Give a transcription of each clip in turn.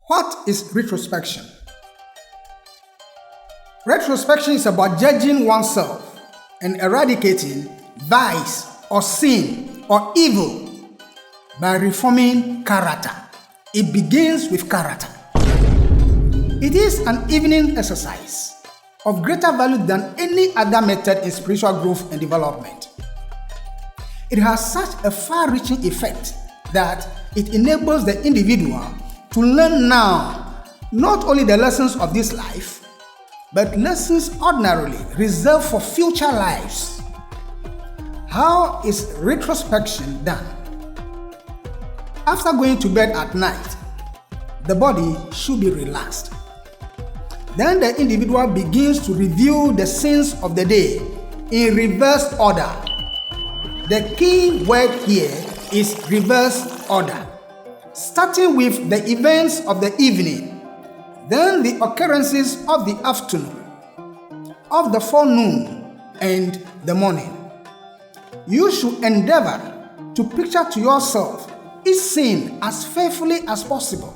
What is retrospection? Retrospection is about judging oneself and eradicating vice or sin or evil by reforming character. It begins with character. It is an evening exercise of greater value than any other method in spiritual growth and development. It has such a far-reaching effect that it enables the individual to learn now not only the lessons of this life, but lessons ordinarily reserved for future lives. How is retrospection done? After going to bed at night, the body should be relaxed. Then the individual begins to review the sins of the day in reverse order. The key word here is reverse order, starting with the events of the evening, then the occurrences of the afternoon, of the forenoon, and the morning. You should endeavor to picture to yourself each scene as faithfully as possible.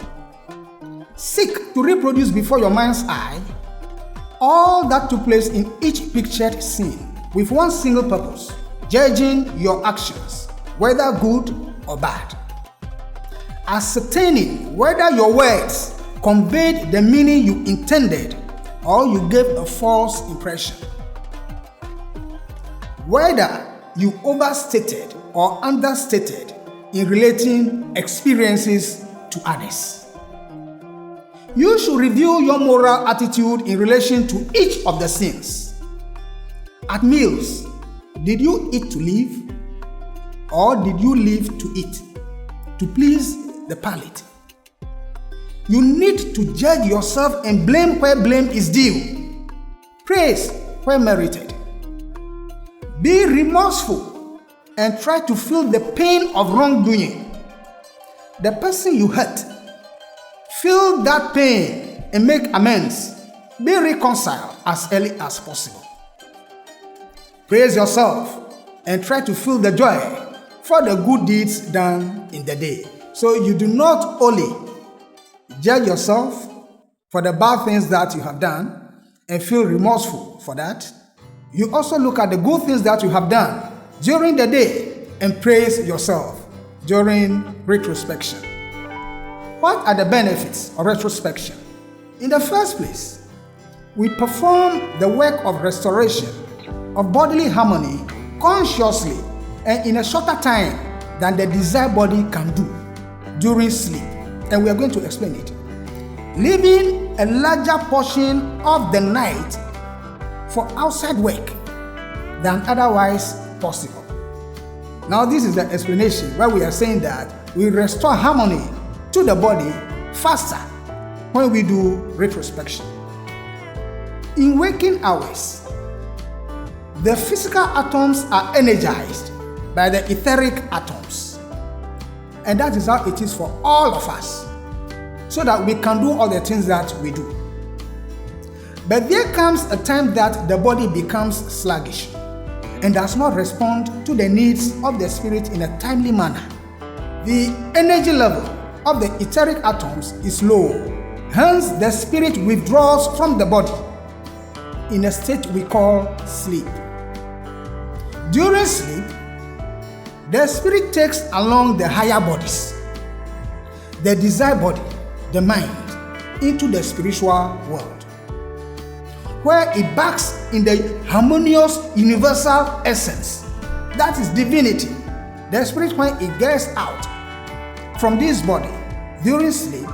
Seek to reproduce before your mind's eye all that took place in each pictured scene with one single purpose: judging your actions, whether good or bad. Ascertaining whether your words conveyed the meaning you intended or you gave a false impression. Whether you overstated or understated in relating experiences to others. You should review your moral attitude in relation to each of the sins. At meals, did you eat to live, or did you live to eat, to please the palate? You need to judge yourself and blame where blame is due, praise where merited. Be remorseful and try to feel the pain of wrongdoing. The person you hurt, feel that pain and make amends. Be reconciled as early as possible. Praise yourself and try to feel the joy for the good deeds done in the day. So you do not only judge yourself for the bad things that you have done and feel remorseful for that, you also look at the good things that you have done during the day and praise yourself during retrospection. What are the benefits of retrospection? In the first place, we perform the work of restoration of bodily harmony consciously and in a shorter time than the desired body can do during sleep. And we are going to explain it. Leaving a larger portion of the night for outside work than otherwise possible. Now this is the explanation where we are saying that we restore harmony to the body faster when we do retrospection. In waking hours, the physical atoms are energized by the etheric atoms. And that is how it is for all of us, so that we can do all the things that we do. But there comes a time that the body becomes sluggish and does not respond to the needs of the spirit in a timely manner. The energy level of the etheric atoms is low. Hence, the spirit withdraws from the body in a state we call sleep. During sleep, the spirit takes along the higher bodies, the desired body, the mind, into the spiritual world, where it basks in the harmonious universal essence, that is divinity. The spirit, when it gets out from this body during sleep,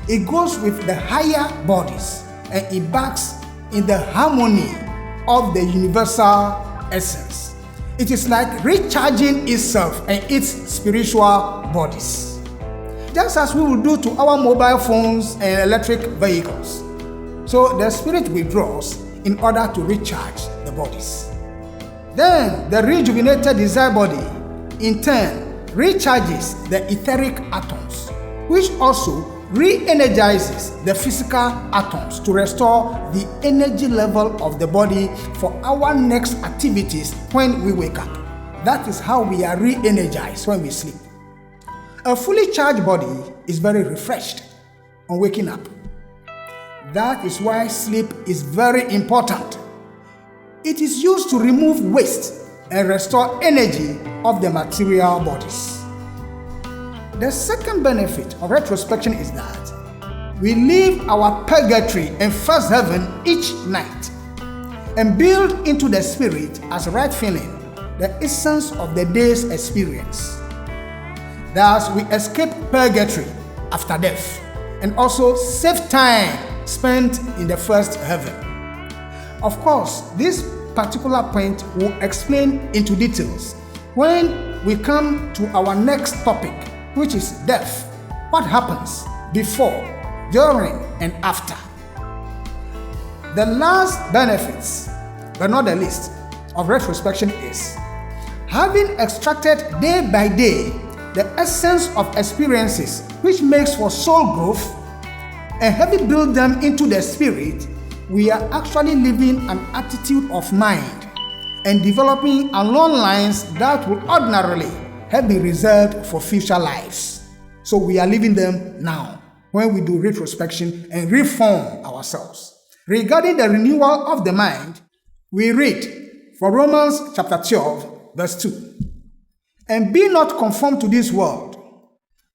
it goes with the higher bodies and it basks in the harmony of the universal essence. It is like recharging itself and its spiritual bodies, just as we will do to our mobile phones and electric vehicles. So the spirit withdraws in order to recharge the bodies. Then the rejuvenated desired body in turn recharges the etheric atoms, which also re-energizes the physical atoms to restore the energy level of the body for our next activities when we wake up. That is how we are re-energized when we sleep. A fully charged body is very refreshed. on waking up. That is why sleep is very important. It is used to remove waste and restore energy of the material bodies. The second benefit of retrospection is that we leave our purgatory and first heaven each night and build into the spirit as right feeling the essence of the day's experience. Thus, we escape purgatory after death and also save time spent in the first heaven. Of course, this particular point will explain into details when we come to our next topic, which is death. What happens before, during, and after? The last benefits, but not the least, of retrospection is having extracted day by day the essence of experiences which makes for soul growth and having built them into the spirit, we are actually living an attitude of mind and developing along lines that will ordinarily have been reserved for future lives. So we are living them now when we do retrospection and reform ourselves. Regarding the renewal of the mind, we read from Romans chapter 12, verse 2. And be not conformed to this world,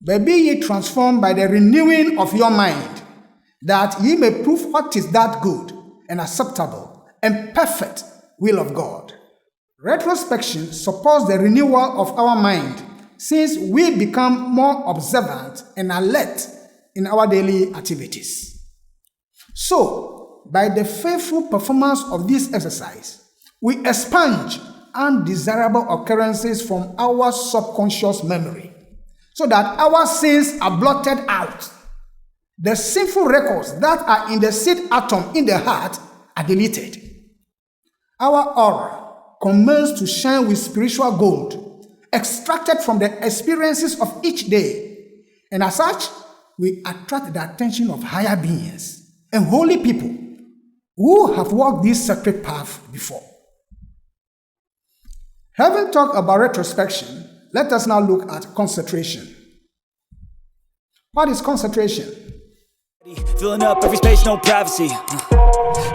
but be ye transformed by the renewing of your mind, that ye may prove what is that good and acceptable and perfect will of God. Retrospection supports the renewal of our mind, since we become more observant and alert in our daily activities. So, by the faithful performance of this exercise, we expunge undesirable occurrences from our subconscious memory, so that our sins are blotted out. The sinful records that are in the seed atom in the heart are deleted. Our aura commences to shine with spiritual gold, extracted from the experiences of each day, and as such, we attract the attention of higher beings and holy people who have walked this sacred path before. Having talked about retrospection, let us now look at concentration. What is concentration? Filling up every space, no privacy.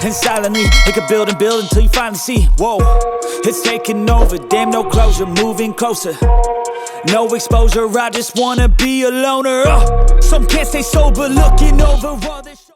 And silently, it could build and build until you finally see. Whoa, it's taking over, damn no closure, moving closer. No exposure, I just wanna be a loner. Some can't stay sober, looking over all this.